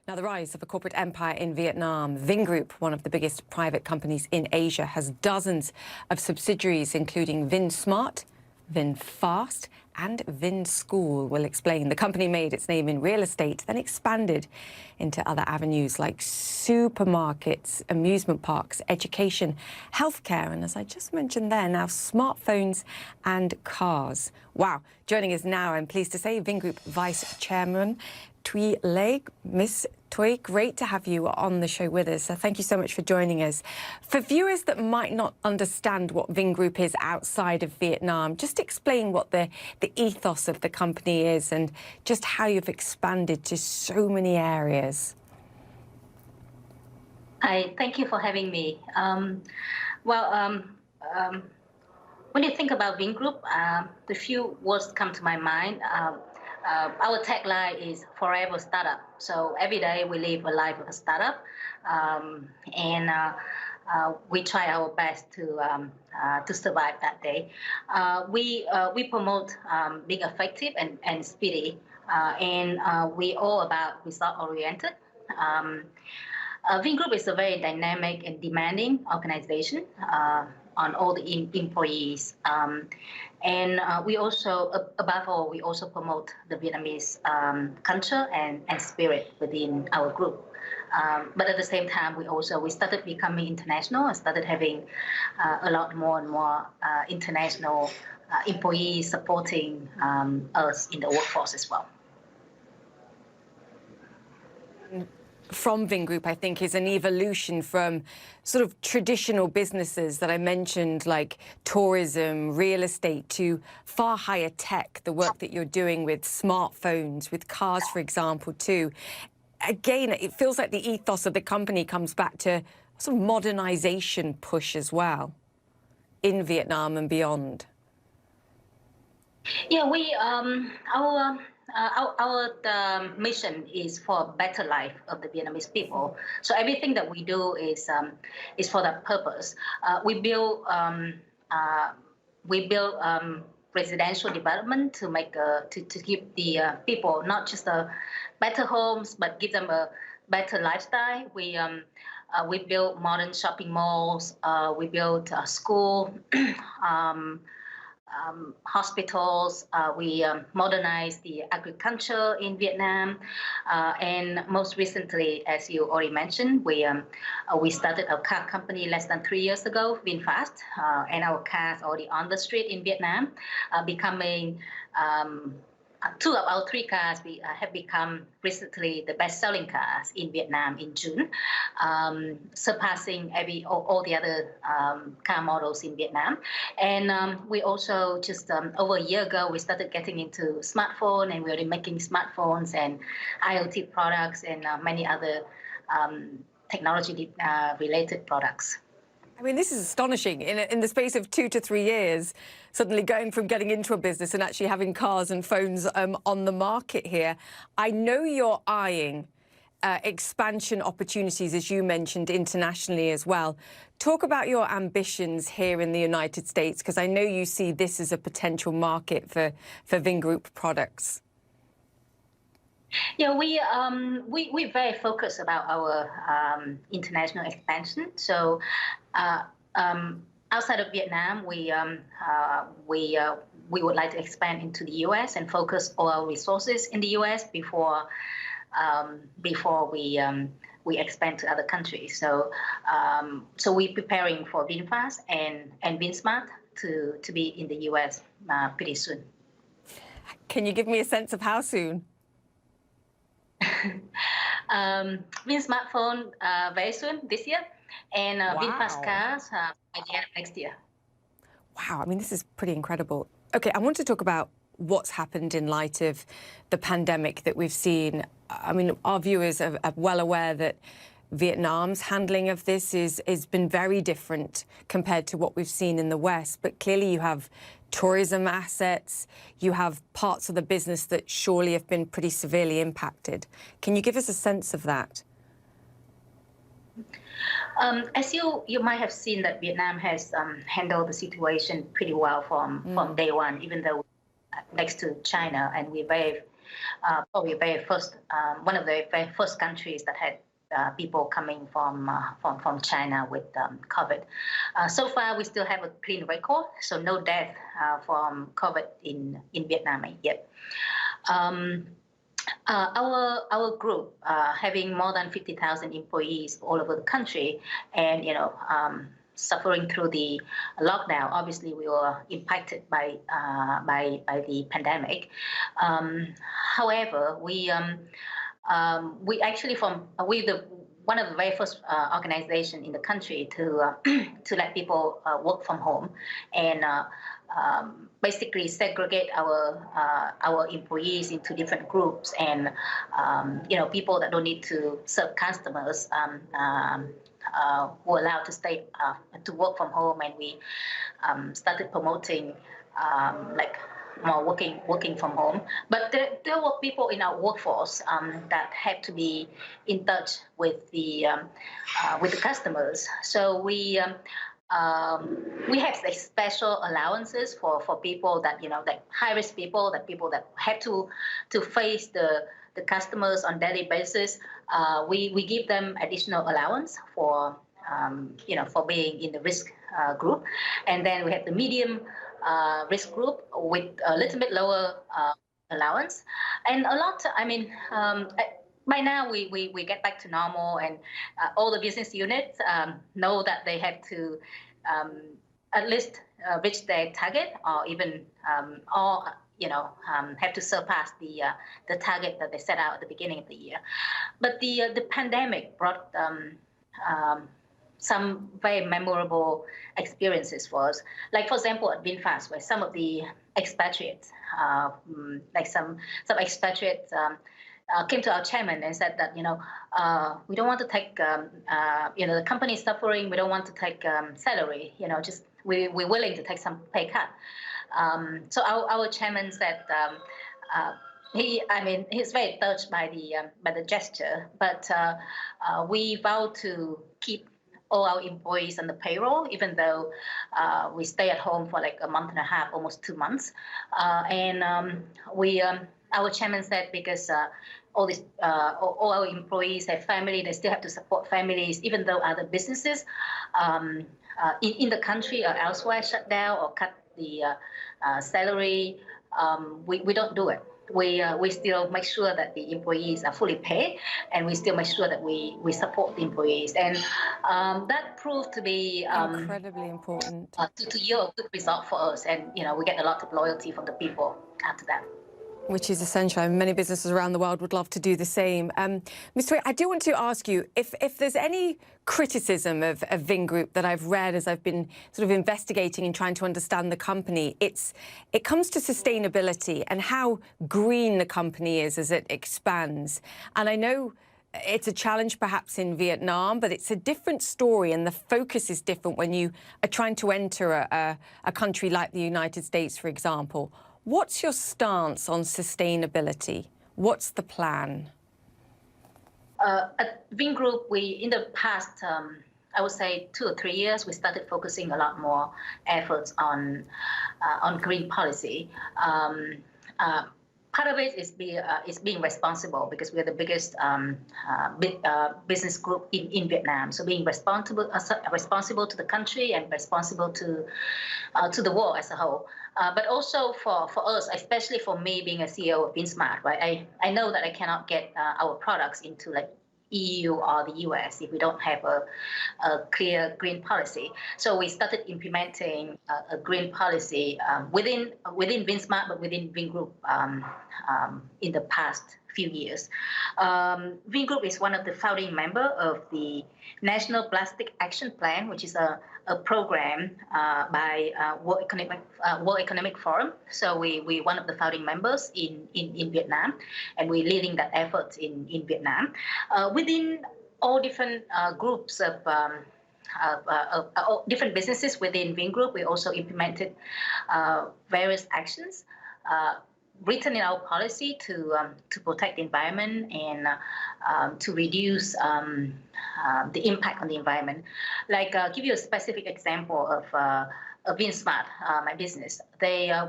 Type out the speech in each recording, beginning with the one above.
Now, the rise of a corporate empire in Vietnam, Vingroup, one of the biggest private companies in Asia, has dozens of subsidiaries, including VinSmart, VinFast and VinSchool. We'll explain. The company made its name in real estate, then expanded into other avenues like supermarkets, amusement parks, education, healthcare, and as I just mentioned there, now smartphones and cars. Wow. Joining us now, I'm pleased to say, Vingroup Vice Chairman Thuy Le. Miss Thuy, great to have you on the show with us. So thank you so much for joining us. For viewers that might not understand what Vingroup is outside of Vietnam, just explain what the ethos of the company is and just how you've expanded to so many areas. Hi, thank you for having me. When you think about Vingroup, the few words come to my mind. Our tagline is forever startup. So every day we live a life of a startup, and we try our best to survive that day. We promote being effective and speedy, and we all about result oriented. Vingroup is a very dynamic and demanding organization on all the employees. And we also, above all, we also promote the Vietnamese culture and spirit within our group. But at the same time, we started becoming international and started having a lot more and more international employees supporting us in the workforce as well. From Vingroup, I think, is an evolution from sort of traditional businesses that I mentioned, like tourism, real estate, to far higher tech, the work that you're doing with smartphones, with cars, for example, too. Again, it feels like the ethos of the company comes back to sort of modernization push as well in Vietnam and beyond. Yeah, our mission is for a better life of the Vietnamese people. So everything that we do is for that purpose. We build residential development to make to give the people not just better homes, but give them a better lifestyle. We build modern shopping malls. We build a school. Hospitals, we modernize the agriculture in Vietnam, and most recently, as you already mentioned, we started a car company less than 3 years ago, VinFast, and our cars already on the street in Vietnam, becoming 2 of our 3 cars have become recently the best-selling cars in Vietnam in June, surpassing all the other car models in Vietnam. And we also just over a year ago we started getting into smartphone, and we're already making smartphones and IoT products and many other technology related products. I mean, this is astonishing. In the space of 2 to 3 years, suddenly going from getting into a business and actually having cars and phones on the market here. I know you're eyeing expansion opportunities, as you mentioned, internationally as well. Talk about your ambitions here in the United States, because I know you see this as a potential market for Vingroup products. Yeah, we're very focused about our international expansion. So outside of Vietnam, we would like to expand into the U.S. and focus all our resources in the U.S. before we expand to other countries. So we're preparing for VinFast and VinSmart to be in the U.S. Pretty soon. Can you give me a sense of how soon? VinSmartphone very soon this year, and wow. VinFast cars by the end of next year. Wow, I mean, this is pretty incredible. Okay, I want to talk about what's happened in light of the pandemic that we've seen. I mean, our viewers are well aware that Vietnam's handling of this has been very different compared to what we've seen in the West. But clearly you have tourism assets, you have parts of the business that surely have been pretty severely impacted. Can you give us a sense of that? As you might have seen, that Vietnam has handled the situation pretty well from day one, even though next to China, and we're very probably one of the very first countries that had people coming from China with COVID. So far, we still have a clean record, so no death from COVID in Vietnam yet. Our group, having more than 50,000 employees all over the country, and suffering through the lockdown. Obviously, we were impacted by the pandemic. However, we actually one of the very first organization in the country to let people work from home and basically segregate our employees into different groups, and people that don't need to serve customers were allowed to stay to work from home, and we started promoting more working from home. But there were people in our workforce that had to be in touch with the customers. So we have special allowances for people that that high risk people, people that have to face the customers on daily basis. We give them additional allowance for for being in the risk group, and then we have the medium risk group with a little bit lower allowance, and a lot. By now we get back to normal, and all the business units know that they have to at least reach their target, or even have to surpass the target that they set out at the beginning of the year. But the pandemic brought some very memorable experiences for us. Like, for example, at VinFast, where some of the expatriates, some expatriates came to our chairman and said that, we don't want to take, the company is suffering, we don't want to take salary, just we're willing to take some pay cut. So our chairman said, he's very touched by the gesture, but we vow to keep all our employees on the payroll, even though we stay at home for like a month and a half, almost 2 months. Our chairman said, because all our employees have family, they still have to support families, even though other businesses in the country or elsewhere shut down or cut the salary. We don't do it. We still make sure that the employees are fully paid, and we still make sure that we support the employees, and that proved to be incredibly important to yield a good result for us, and we get a lot of loyalty from the people after that. Which is essential. I mean, many businesses around the world would love to do the same. Mr. Wei, I do want to ask you if there's any criticism of Vingroup that I've read as I've been sort of investigating and trying to understand the company. It comes to sustainability and how green the company is as it expands. And I know it's a challenge perhaps in Vietnam, but it's a different story, and the focus is different when you are trying to enter a country like the United States, for example. What's your stance on sustainability? What's the plan? At Vingroup, in the past, I would say 2 or 3 years, we started focusing a lot more efforts on green policy. Part of it is being responsible, because we're the biggest business group in Vietnam. So being responsible to the country and responsible to the world as a whole. But also for us, especially for me being a CEO of VinSmart, right? I know that I cannot get our products into like EU or the US if we don't have a clear green policy. So we started implementing a green policy within VinSmart, but within Vingroup in the past few years. Vingroup is one of the founding members of the National Plastic Action Plan, which is a program by World Economic Forum. So we're one of the founding members in Vietnam, and we're leading that effort in Vietnam. Within all different groups of different businesses within Vingroup, we also implemented various actions written in our policy to protect the environment and to reduce the impact on the environment. Like, give you a specific example of Vinsmart, my business,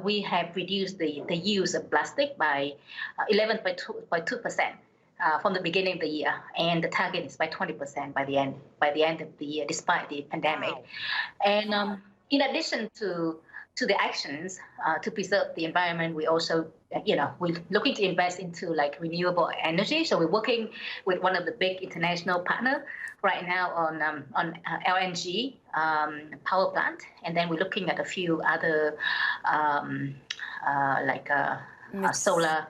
we have reduced the use of plastic by 11.2%. From the beginning of the year, and the target is by 20% by the end of the year, despite the pandemic. Wow. And in addition to the actions to preserve the environment, we also, we're looking to invest into like renewable energy. So we're working with one of the big international partners right now on LNG power plant, and then we're looking at a few other solar.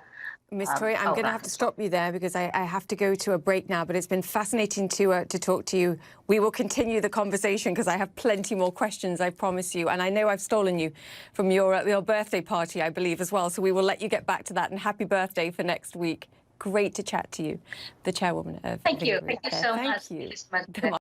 Ms. Toy, I'm going to have to stop you there because I have to go to a break now, but it's been fascinating to talk to you. We will continue the conversation because I have plenty more questions, I promise you. And I know I've stolen you from your birthday party, I believe, as well. So we will let you get back to that, and happy birthday for next week. Great to chat to you, the chairwoman of Thank you. Vingroup. Thank you so much. Thank you.